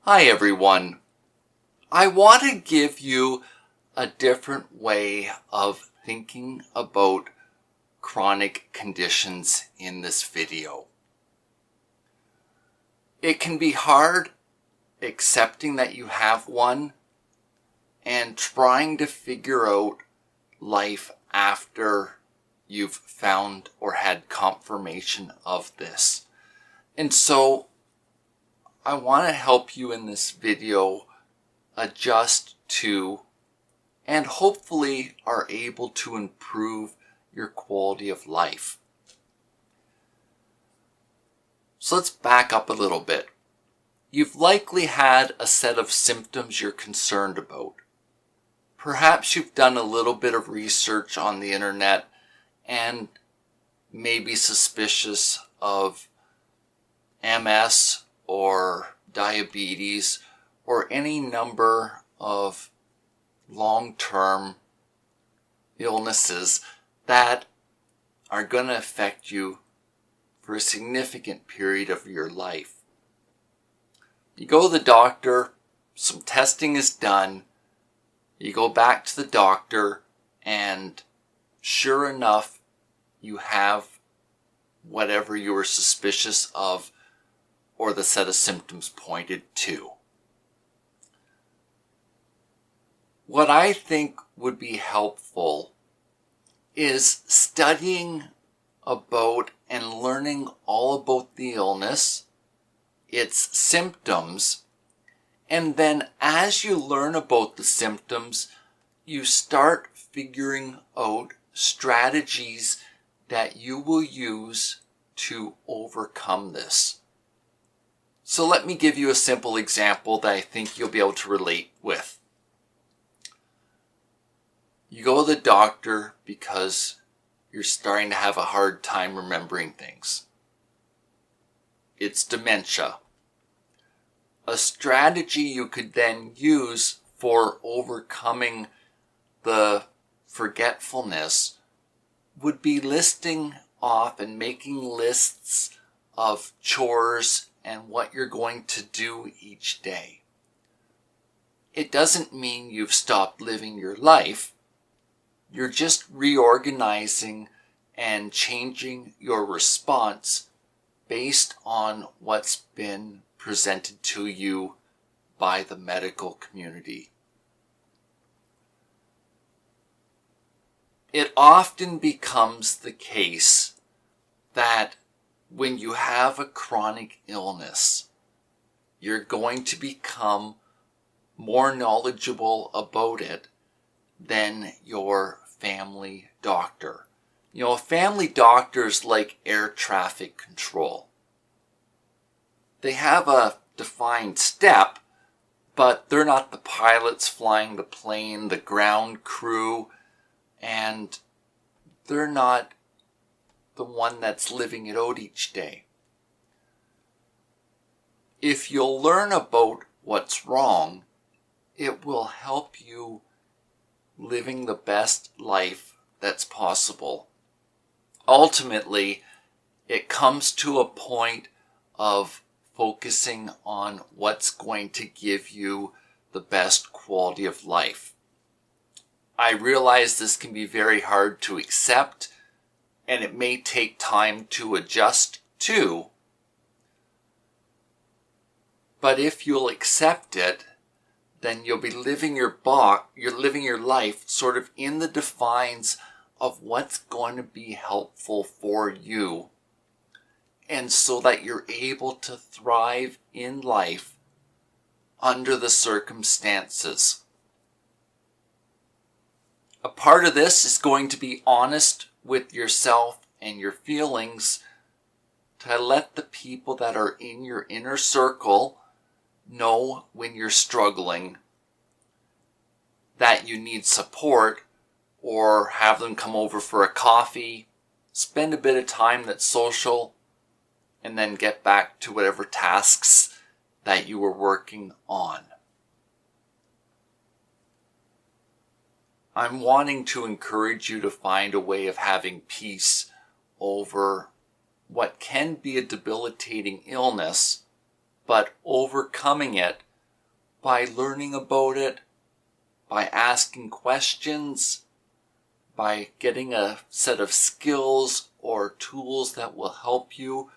Hi everyone. I want to give you a different way of thinking about chronic conditions in this video. It can be hard accepting that you have one and trying to figure out life after you've found or had confirmation of this. And so I want to help you in this video adjust to and hopefully are able to improve your quality of life. So let's back up a little bit. You've likely had a set of symptoms you're concerned about. Perhaps you've done a little bit of research on the internet and may be suspicious of MS or diabetes or any number of long-term illnesses that are going to affect you for a significant period of your life. You go to the doctor, some testing is done, you go back to the doctor, and sure enough, you have whatever you were suspicious of or the set of symptoms pointed to. What I think would be helpful is studying about and learning all about the illness, its symptoms, and then as you learn about the symptoms, you start figuring out strategies that you will use to overcome this. So let me give you a simple example that I think you'll be able to relate with. You go to the doctor because you're starting to have a hard time remembering things. It's dementia. A strategy you could then use for overcoming the forgetfulness would be listing off and making lists of chores and what you're going to do each day. It doesn't mean you've stopped living your life. You're just reorganizing and changing your response based on what's been presented to you by the medical community. It often becomes the case that when you have a chronic illness, you're going to become more knowledgeable about it than your family doctor. You know, family doctors like air traffic control. They have a defined step, but they're not the pilots flying the plane, the ground crew, and they're not the one that's living it out each day. If you'll learn about what's wrong, it will help you living the best life that's possible. Ultimately, it comes to a point of focusing on what's going to give you the best quality of life. I realize this can be very hard to accept, and it may take time to adjust to. But if you'll accept it, then you'll be living your life sort of in the defines of what's going to be helpful for you. And so that you're able to thrive in life under the circumstances. A part of this is going to be honest with yourself and your feelings, to let the people that are in your inner circle know when you're struggling, that you need support, or have them come over for a coffee, spend a bit of time that's social, and then get back to whatever tasks that you were working on. I'm wanting to encourage you to find a way of having peace over what can be a debilitating illness, but overcoming it by learning about it, by asking questions, by getting a set of skills or tools that will help you.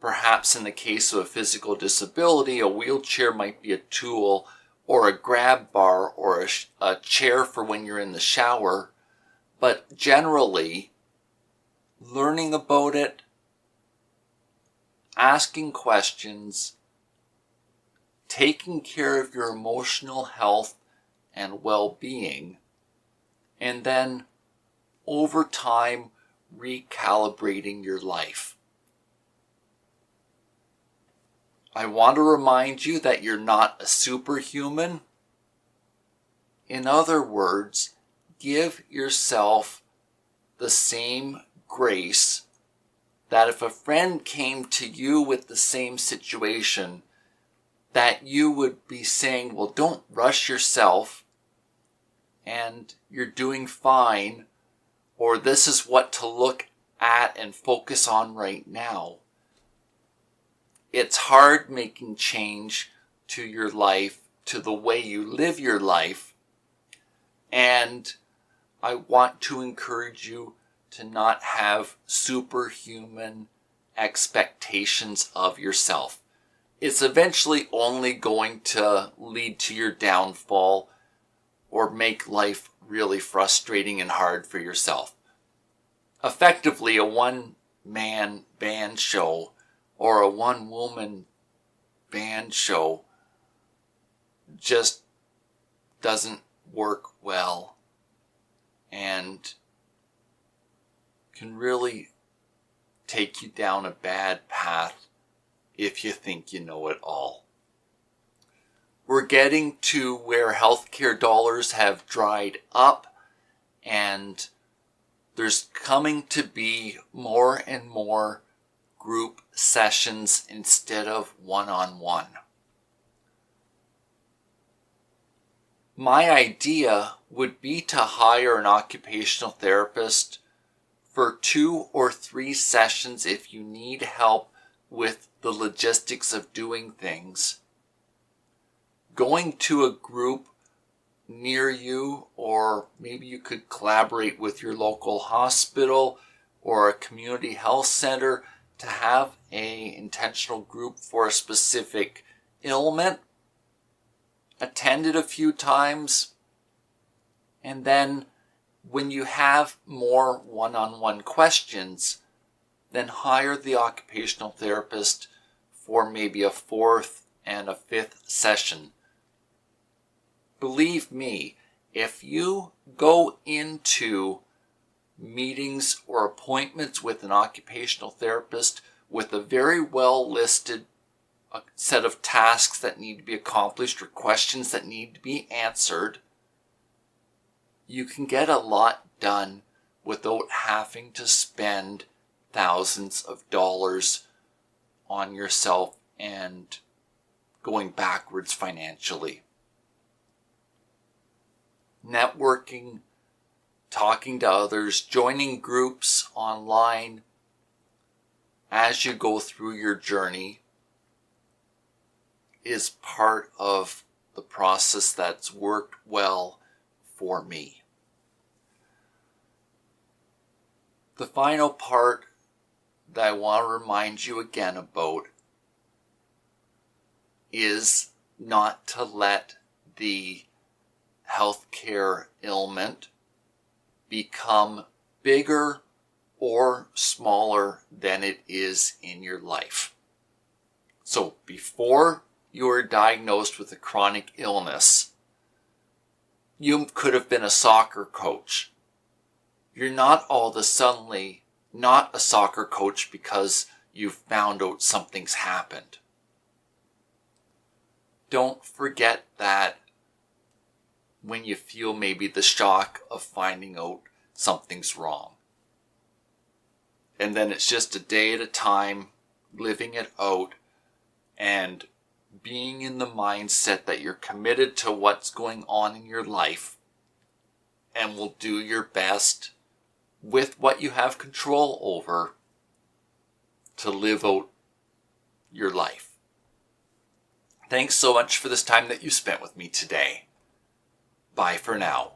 Perhaps in the case of a physical disability, a wheelchair might be a tool, or a grab bar, or a chair for when you're in the shower. But generally, learning about it, asking questions, taking care of your emotional health and well-being, and then over time recalibrating your life. I want to remind you that you're not a superhuman. In other words, give yourself the same grace that if a friend came to you with the same situation, that you would be saying, well, don't rush yourself, and you're doing fine, or this is what to look at and focus on right now. It's hard making change to your life, to the way you live your life, and I want to encourage you to not have superhuman expectations of yourself. It's eventually only going to lead to your downfall or make life really frustrating and hard for yourself. Effectively, a one-man band show or a one-woman band show just doesn't work well and can really take you down a bad path if you think you know it all. We're getting to where healthcare dollars have dried up, and there's coming to be more and more group sessions instead of one-on-one. My idea would be to hire an occupational therapist for 2 or 3 sessions if you need help with the logistics of doing things. Going to a group near you, or maybe you could collaborate with your local hospital or a community health center to have an intentional group for a specific ailment. Attend it a few times, and then when you have more one-on-one questions, then hire the occupational therapist for maybe a 4th and a 5th session. Believe me, if you go into meetings or appointments with an occupational therapist with a very well listed set of tasks that need to be accomplished or questions that need to be answered, you can get a lot done without having to spend thousands of dollars on yourself and going backwards financially. Networking, talking to others, joining groups online as you go through your journey is part of the process that's worked well for me. The final part that I want to remind you again about is not to let the healthcare ailment become bigger or smaller than it is in your life. So before you were diagnosed with a chronic illness, you could have been a soccer coach. You're not all of a sudden not a soccer coach because you've found out something's happened. Don't forget that when you feel maybe the shock of finding out something's wrong. And then it's just a day at a time, living it out, and being in the mindset that you're committed to what's going on in your life and will do your best with what you have control over to live out your life. Thanks so much for this time that you spent with me today. Bye for now.